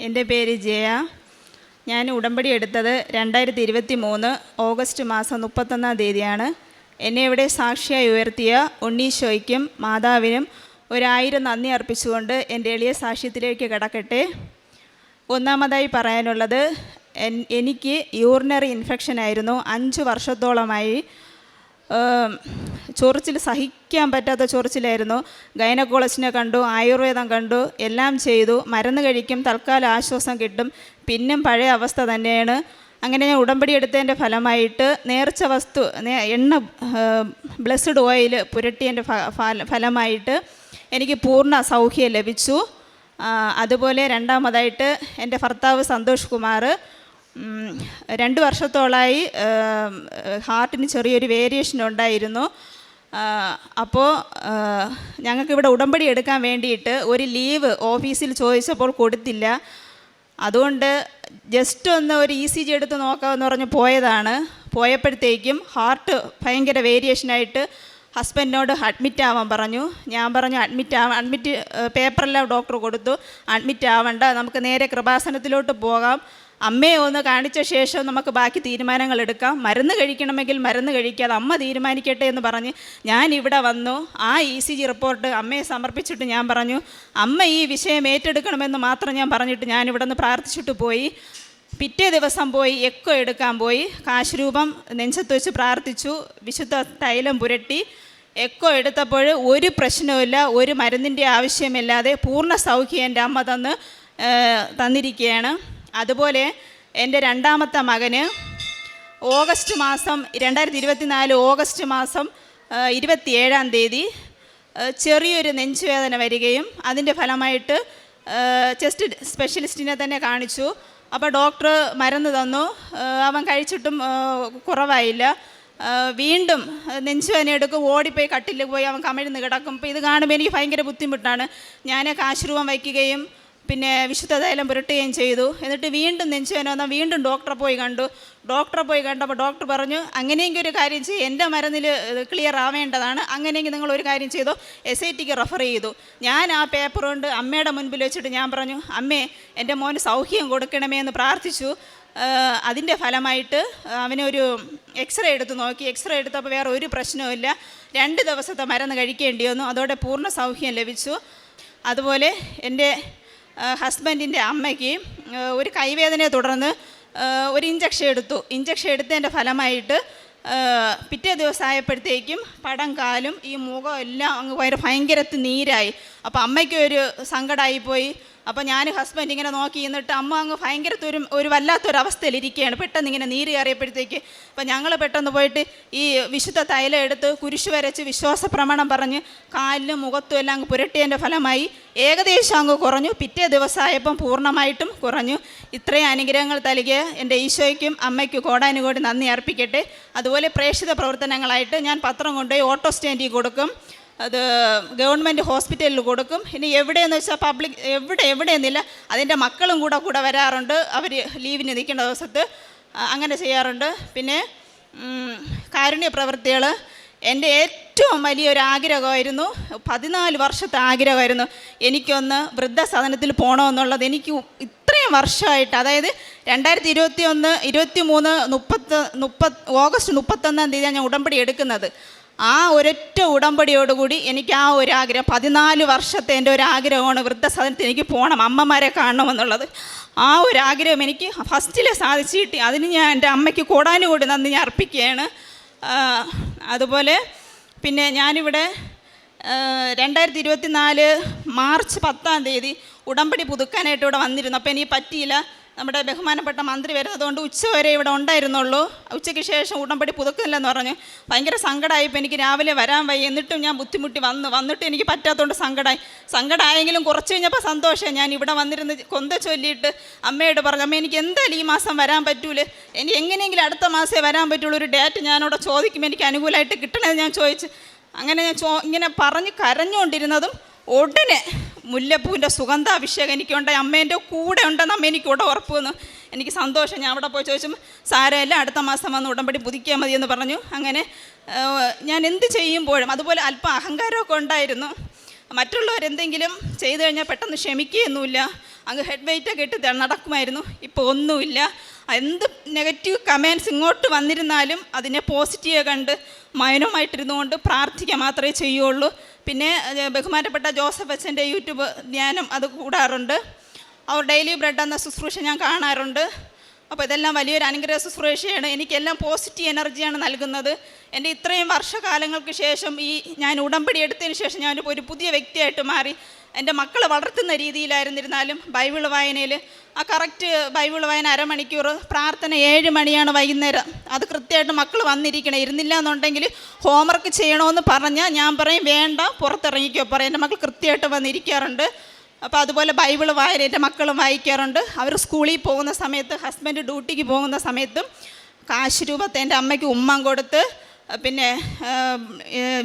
എൻ്റെ പേര് ജയ. ഞാൻ ഉടമ്പടി എടുത്തത് 2023 ഓഗസ്റ്റ് മാസം 31 തീയതിയാണ്. എന്നെ ഇവിടെ സാക്ഷിയായി ഉയർത്തിയ ഉണ്ണീശോയ്ക്കും മാതാവിനും 1000 നന്ദി അർപ്പിച്ചുകൊണ്ട് എൻ്റെ എളിയ സാക്ഷ്യത്തിലേക്ക് കടക്കട്ടെ. ഒന്നാമതായി പറയാനുള്ളത്, എനിക്ക് യൂറിനറി ഇൻഫെക്ഷൻ ആയിരുന്നു. 5 വർഷത്തോളമായി ചൊറിച്ചിൽ, സഹിക്കാൻ പറ്റാത്ത ചൊറിച്ചിലായിരുന്നു. ഗൈനക്കോളജിനെ കണ്ടു, ആയുർവേദം കണ്ടു, എല്ലാം ചെയ്തു. മരുന്ന് കഴിക്കും, തൽക്കാലം ആശ്വാസം കിട്ടും, പിന്നും പഴയ അവസ്ഥ തന്നെയാണ്. അങ്ങനെ ഞാൻ ഉടമ്പടി എടുത്തതിൻ്റെ ഫലമായിട്ട് നേർച്ച വസ്തു എണ്ണ, ബ്ലെസ്ഡ് ഓയിൽ പുരട്ടിയതിൻ്റെ ഫലമായിട്ട് എനിക്ക് പൂർണ്ണ സൗഖ്യം ലഭിച്ചു. അതുപോലെ രണ്ടാമതായിട്ട് എൻ്റെ ഭർത്താവ് സന്തോഷ് കുമാർ 2 വർഷത്തോളമായി ഹാർട്ടിന് ചെറിയൊരു വേരിയേഷൻ ഉണ്ടായിരുന്നു. അപ്പോൾ ഞങ്ങൾക്കിവിടെ ഉടമ്പടി എടുക്കാൻ വേണ്ടിയിട്ട് ഒരു ലീവ് ഓഫീസിൽ ചോദിച്ചപ്പോൾ കൊടുത്തില്ല. അതുകൊണ്ട് ജസ്റ്റ് ഒന്ന് ഒരു ECG എടുത്ത് നോക്കാമെന്ന് പറഞ്ഞ് പോയതാണ്. പോയപ്പോഴത്തേക്കും ഹാർട്ട് ഭയങ്കര വേരിയേഷനായിട്ട് ഹസ്ബൻഡിനോട് അഡ്മിറ്റ് ആവാൻ പറഞ്ഞു. ഞാൻ പറഞ്ഞു അഡ്മിറ്റ് പേപ്പറെല്ലാം ഡോക്ടർ കൊടുത്തു. അഡ്മിറ്റ് ആവണ്ട, നമുക്ക് നേരെ കൃപാസനത്തിലോട്ട് പോകാം, അമ്മയെ ഒന്ന് കാണിച്ച ശേഷം നമുക്ക് ബാക്കി തീരുമാനങ്ങൾ എടുക്കാം, മരുന്ന് കഴിക്കണമെങ്കിൽ മരുന്ന് കഴിക്കാതെ അമ്മ തീരുമാനിക്കട്ടെ എന്ന് പറഞ്ഞ് ഞാൻ ഇവിടെ വന്നു. ആ ECG റിപ്പോർട്ട് അമ്മയെ സമർപ്പിച്ചിട്ട് ഞാൻ പറഞ്ഞു, അമ്മ ഈ വിഷയം ഏറ്റെടുക്കണമെന്ന് മാത്രം ഞാൻ പറഞ്ഞിട്ട് ഞാൻ ഇവിടെ നിന്ന് പ്രാർത്ഥിച്ചിട്ട് പോയി. പിറ്റേ ദിവസം പോയി എക്കോ എടുക്കാൻ പോയി. കാശ് രൂപം നെഞ്ചത്ത് വെച്ച് പ്രാർത്ഥിച്ചു, വിശുദ്ധ തൈലം പുരട്ടി എക്കോ എടുത്തപ്പോൾ ഒരു പ്രശ്നവുമില്ല, ഒരു മരുന്നിൻ്റെ ആവശ്യമില്ലാതെ പൂർണ്ണ സൗഖ്യം എൻ്റെ അമ്മ തന്നിരിക്കുകയാണ്. അതുപോലെ എൻ്റെ രണ്ടാമത്തെ മകന് ഓഗസ്റ്റ് മാസം 2024 ഓഗസ്റ്റ് മാസം 27 തീയതി ചെറിയൊരു നെഞ്ചുവേദന വരികയും അതിൻ്റെ ഫലമായിട്ട് ചെസ്റ്റ് സ്പെഷ്യലിസ്റ്റിനെ തന്നെ കാണിച്ചു. അപ്പോൾ ഡോക്ടർ മരുന്ന് തന്നു. അവൻ കഴിച്ചിട്ടും കുറവായില്ല. വീണ്ടും നെഞ്ചുവേദന എടുക്കും, ഓടിപ്പോയി കട്ടിൽ പോയി അവൻ കമിഴ്ന്ന് കിടക്കും. അപ്പോൾ ഇത് കാണുമ്പോൾ എനിക്ക് ഭയങ്കര ബുദ്ധിമുട്ടാണ്. ഞാൻ കാശുരൂപം വയ്ക്കുകയും പിന്നെ വിശുദ്ധ തൈലം പുരട്ടുകയും ചെയ്തു. എന്നിട്ട് വീണ്ടും നെഞ്ചുവേദന വന്നാൽ വീണ്ടും ഡോക്ടറെ പോയി കണ്ടപ്പോൾ ഡോക്ടർ പറഞ്ഞു, അങ്ങനെയെങ്കിൽ ഒരു കാര്യം ചെയ്യും, എൻ്റെ മരുന്നിൽ ക്ലിയർ ആവേണ്ടതാണ്, അങ്ങനെയെങ്കിൽ നിങ്ങൾ ഒരു കാര്യം ചെയ്തോ, SITക്ക് റെഫർ ചെയ്തു. ഞാൻ ആ പേപ്പർ കൊണ്ട് അമ്മയുടെ മുൻപിൽ വെച്ചിട്ട് ഞാൻ പറഞ്ഞു, അമ്മേ എൻ്റെ മോന് സൗഖ്യം കൊടുക്കണമേ എന്ന് പ്രാർത്ഥിച്ചു. അതിൻ്റെ ഫലമായിട്ട് അവനൊരു എക്സ്റേ എടുത്ത് നോക്കി. എക്സ്റേ എടുത്തപ്പോൾ വേറെ ഒരു പ്രശ്നവുമില്ല. 2 ദിവസത്തെ മരുന്ന് കഴിക്കേണ്ടി വന്നു. അതോടെ പൂർണ്ണ സൗഖ്യം ലഭിച്ചു. അതുപോലെ എൻ്റെ ഹസ്ബൻഡിൻ്റെ അമ്മയ്ക്ക് ഒരു കൈവേദനയെ തുടർന്ന് ഒരു ഇഞ്ചക്ഷൻ എടുത്തതിൻ്റെ ഫലമായിട്ട് പിറ്റേ ദിവസം ആയപ്പോഴത്തേക്കും പടം കാലും ഈ മുഖം എല്ലാം അങ്ങ് ഭയങ്കരത്തിൽ നീരായി. അപ്പോൾ അമ്മയ്ക്ക് ഒരു സങ്കടമായിപ്പോയി. അപ്പോൾ ഞാൻ ഹസ്ബൻഡ് ഇങ്ങനെ നോക്കി നിന്നിട്ട് അമ്മ അങ്ങ് ഒരു വല്ലാത്തൊരവസ്ഥയിലിരിക്കുകയാണ്. പെട്ടെന്ന് ഇങ്ങനെ നീര് കയറിയപ്പോഴത്തേക്ക് അപ്പോൾ ഞങ്ങൾ പെട്ടെന്ന് പോയിട്ട് ഈ വിശുദ്ധ തൈലം എടുത്ത് കുരിശ് വരച്ച് വിശ്വാസ പ്രമാണം പറഞ്ഞ് കാലിലും മുഖത്തും എല്ലാം അങ്ങ് പുരട്ടിയതിൻ്റെ ഫലമായി ഏകദേശം അങ്ങ് കുറഞ്ഞു. പിറ്റേ ദിവസമായപ്പം പൂർണ്ണമായിട്ടും കുറഞ്ഞു. ഇത്രയും അനുഗ്രഹങ്ങൾ നൽകിയ എൻ്റെ ഈശോയ്ക്കും അമ്മയ്ക്കും കോടാനുകോടി നന്ദി അർപ്പിക്കട്ടെ. അതുപോലെ പ്രേക്ഷിത പ്രവർത്തനങ്ങളായിട്ട് ഞാൻ പത്രം കൊണ്ടുപോയി ഓട്ടോ സ്റ്റാൻഡിൽ കൊടുക്കും, അത് ഗവൺമെൻറ് ഹോസ്പിറ്റലിൽ കൊടുക്കും. ഇനി എവിടെയെന്ന് വെച്ചാൽ പബ്ലിക് എവിടെയെന്നില്ല, അതിൻ്റെ മക്കളും കൂടെ വരാറുണ്ട്. അവർ ലീവിന് നിൽക്കേണ്ട ദിവസത്ത് അങ്ങനെ ചെയ്യാറുണ്ട്. പിന്നെ കാരുണ്യ പ്രവൃത്തികൾ എൻ്റെ ഏറ്റവും വലിയൊരു ആഗ്രഹമായിരുന്നു. 14 വർഷത്തെ ആഗ്രഹമായിരുന്നു എനിക്കൊന്ന് വൃദ്ധസദനത്തിൽ പോകണമെന്നുള്ളത്. എനിക്ക് ഇത്രയും വർഷമായിട്ട്, അതായത് 2023 ഓഗസ്റ്റ് 31 തീയതി ഞാൻ ഉടമ്പടി എടുക്കുന്നത്. ആ ഒരൊറ്റ ഉടമ്പടിയോടുകൂടി എനിക്ക് ആ ഒരു ആഗ്രഹം, 14 വർഷത്തെ എൻ്റെ ഒരു ആഗ്രഹമാണ് വൃദ്ധസദനത്തിൽ എനിക്ക് പോകണം, അമ്മമാരെ കാണണമെന്നുള്ളത്. ആ ഒരു ആഗ്രഹം എനിക്ക് ഫസ്റ്റിൽ സാധിച്ചു കിട്ടി. അതിന് ഞാൻ എൻ്റെ അമ്മയ്ക്ക് കോടാനുകൂടി നന്ദി ഞാൻ അർപ്പിക്കുകയാണ്. അതുപോലെ പിന്നെ ഞാനിവിടെ 2024 മാർച്ച് 10 തീയതി ഉടമ്പടി പുതുക്കാനായിട്ട് ഇവിടെ വന്നിരുന്നു. അപ്പോൾ എനിക്ക് പറ്റിയില്ല, നമ്മുടെ ബഹുമാനപ്പെട്ട മന്ത്രി വരുന്നതുകൊണ്ട് ഉച്ചവരെ ഇവിടെ ഉണ്ടായിരുന്നുള്ളൂ. ഉച്ചയ്ക്ക് ശേഷം ഉടമ്പടി പുതുക്കില്ലെന്ന് പറഞ്ഞു. ഭയങ്കര സങ്കടമായിപ്പോൾ എനിക്ക് രാവിലെ വരാൻ വയ്യ. എന്നിട്ടും ഞാൻ ബുദ്ധിമുട്ടി വന്നിട്ട് എനിക്ക് പറ്റാത്തതുകൊണ്ട് സങ്കടമായെങ്കിലും കുറച്ച് കഴിഞ്ഞപ്പോൾ സന്തോഷം. ഞാൻ ഇവിടെ വന്നിരുന്ന് കൊന്ത ചൊല്ലിയിട്ട് അമ്മയോട് പറഞ്ഞു, അമ്മ എനിക്ക് എന്തായാലും ഈ മാസം വരാൻ പറ്റൂലേ, എനിക്ക് എങ്ങനെയെങ്കിലും അടുത്ത മാസമേ വരാൻ പറ്റുള്ളൂ, ഒരു ഡേറ്റ് ഞാനവിടെ ചോദിക്കുമ്പോൾ എനിക്ക് അനുകൂലമായിട്ട് കിട്ടണമെന്ന് ഞാൻ ചോദിച്ചു. അങ്ങനെ ഞാൻ ഇങ്ങനെ പറഞ്ഞ് കരഞ്ഞുകൊണ്ടിരുന്നതും ഉടനെ മുല്ലപ്പൂവിൻ്റെ സുഗന്ധാഭിഷേകം എനിക്കുണ്ടായി. അമ്മേൻ്റെ കൂടെ ഉണ്ടെന്ന് അമ്മ എനിക്കൂടെ ഉറപ്പ് വന്നു. എനിക്ക് സന്തോഷം. ഞാൻ അവിടെ പോയി ചോദിച്ചും സാരമില്ല, അടുത്ത മാസം വന്ന് ഉടമ്പടി പുതുക്കിയാൽ മതിയെന്ന് പറഞ്ഞു. അങ്ങനെ ഞാൻ എന്ത് ചെയ്യുമ്പോഴും അതുപോലെ അല്പം അഹങ്കാരമൊക്കെ ഉണ്ടായിരുന്നു. മറ്റുള്ളവരെന്തെങ്കിലും ചെയ്തു കഴിഞ്ഞാൽ പെട്ടെന്ന് ക്ഷമിക്കുകയൊന്നുമില്ല. അങ്ങ് ഹെഡ് വെയിറ്റൊക്കെ ഇട്ട് നടക്കുമായിരുന്നു. ഇപ്പോൾ ഒന്നുമില്ല. എന്ത് നെഗറ്റീവ് കമൻസ് ഇങ്ങോട്ട് വന്നിരുന്നാലും അതിനെ പോസിറ്റീവ് കണ്ട് മൗനമായിട്ടിരുന്നുകൊണ്ട് പ്രാർത്ഥിക്കുക മാത്രമേ ചെയ്യുള്ളൂ. പിന്നെ ബഹുമാനപ്പെട്ട ജോസഫ് അച്ഛൻ്റെ യൂട്യൂബ് ധ്യാനം അത് കൂടാറുണ്ട്. അവർ ഡെയിലി ബ്രെഡ് എന്ന ശുശ്രൂഷ ഞാൻ കാണാറുണ്ട്. അപ്പോൾ ഇതെല്ലാം വലിയൊരു അനുഗ്രഹ ശുശ്രൂഷയാണ്. എനിക്കെല്ലാം പോസിറ്റീവ് എനർജിയാണ് നൽകുന്നത്. എൻ്റെ ഇത്രയും വർഷകാലങ്ങൾക്ക് ശേഷം ഞാൻ ഉടമ്പടി എടുത്തതിന് ശേഷം ഞാൻ ഒരു പുതിയ വ്യക്തിയായിട്ട് മാറി. എൻ്റെ മക്കളെ വളർത്തുന്ന രീതിയിലായിരുന്നിരുന്നാലും ബൈബിൾ വായനയിൽ കറക്റ്റ് ബൈബിൾ വായന അരമണിക്കൂർ, പ്രാർത്ഥന 7 മണിയാണ് വൈകുന്നേരം. അത് കൃത്യമായിട്ട് മക്കൾ വന്നിരിക്കണം. ഇരുന്നില്ല എന്നുണ്ടെങ്കിൽ ഹോംവർക്ക് ചെയ്യണമെന്ന് പറഞ്ഞാൽ ഞാൻ പറയും വേണ്ട, പുറത്തിറങ്ങിക്കോ പറയും. എൻ്റെ മക്കൾ കൃത്യമായിട്ട് വന്നിരിക്കാറുണ്ട്. അപ്പോൾ അതുപോലെ ബൈബിൾ വായന എൻ്റെ മക്കളും വായിക്കാറുണ്ട്. അവർ സ്കൂളിൽ പോകുന്ന സമയത്ത്, ഹസ്ബൻഡ് ഡ്യൂട്ടിക്ക് പോകുന്ന സമയത്തും കാശ് രൂപത്തെ എൻ്റെ അമ്മയ്ക്ക് ഉമ്മം കൊടുത്ത് പിന്നെ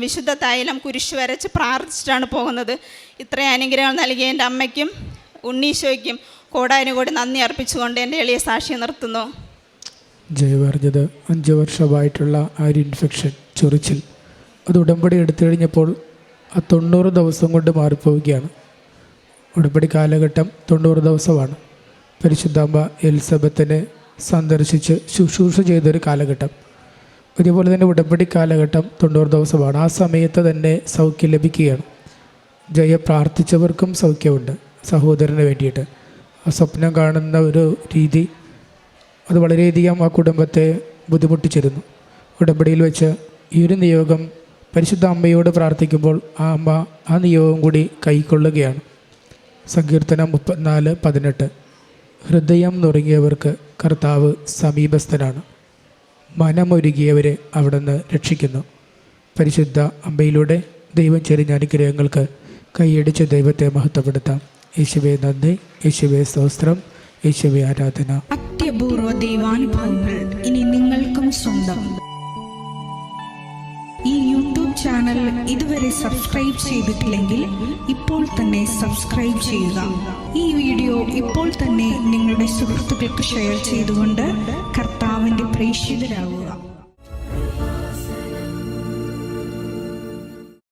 വിശുദ്ധ തൈലം കുരിശ് വരച്ച് പ്രാർത്ഥിച്ചിട്ടാണ് പോകുന്നത്. ഇത്രയും അനുഗ്രഹം നൽകിയ എൻ്റെ അമ്മയ്ക്കും ഉണ്ണീശോയ്ക്കും കോടാനുകൂടി നന്ദി അർപ്പിച്ചുകൊണ്ട് എൻ്റെ എളിയ സാക്ഷ്യം നിർത്തുന്നു. ജയവർജിത് 5 വർഷമായിട്ടുള്ള ആ ഒരു ഇൻഫെക്ഷൻ, ചൊറിച്ചിൽ, അത് ഉടമ്പടി എടുത്തു കഴിഞ്ഞപ്പോൾ ആ 90 ദിവസം കൊണ്ട് മാറിപ്പോവുകയാണ്. ഉടമ്പടി കാലഘട്ടം 90 ദിവസമാണ്. പരിശുദ്ധാംബ എലിസബത്തിനെ സന്ദർശിച്ച് ശുശ്രൂഷ ചെയ്തൊരു കാലഘട്ടം. അതുപോലെ തന്നെ ഉടമ്പടി കാലഘട്ടം 90 ദിവസമാണ്. ആ സമയത്ത് തന്നെ സൗഖ്യം ലഭിക്കുകയാണ്. ജയ പ്രാർത്ഥിച്ചവർക്കും സൗഖ്യമുണ്ട്. സഹോദരന് വേണ്ടിയിട്ട് ആ സ്വപ്നം കാണുന്ന ഒരു രീതി അത് വളരെയധികം ആ കുടുംബത്തെ ബുദ്ധിമുട്ടിച്ചിരുന്നു. ഉടമ്പടിയിൽ വെച്ച് ഈ ഒരു നിയോഗം പരിശുദ്ധ അമ്മയോട് പ്രാർത്ഥിക്കുമ്പോൾ ആ അമ്മ ആ നിയോഗം കൂടി കൈക്കൊള്ളുകയാണ്. സങ്കീർത്തനം 34:18 ഹൃദയം നുറുങ്ങിയവർക്ക് കർത്താവ് സമീപസ്ഥനാണ്, മനമൊരുകിയവരെ അവിടുന്ന് രക്ഷിക്കുന്നു. പരിശുദ്ധ അമ്മയിലൂടെ ദൈവം ചെറിയ അനുഗ്രഹങ്ങൾക്ക് കൈയടിച്ച് ദൈവത്തെ മഹത്വപ്പെടുത്താം. യേശുവേ നന്ദി, യേശുവേ സ്തോത്രം, യേശുവേ ആരാധന. അത്യപൂർവ ദൈവാനുഭവങ്ങൾ ഇനി നിങ്ങൾക്കും സ്വന്തം. ഈ യൂട്യൂബ് ചാനൽ ഇതുവരെ സബ്സ്ക്രൈബ് ചെയ്തിട്ടില്ലെങ്കിൽ ഇപ്പോൾ തന്നെ സബ്സ്ക്രൈബ് ചെയ്യുക. ഈ വീഡിയോ ഇപ്പോൾ തന്നെ നിങ്ങളുടെ സുഹൃത്തുക്കൾക്ക് ഷെയർ ചെയ്തുകൊണ്ട് കർത്താവിൻ്റെ പ്രേക്ഷിതരാകുക.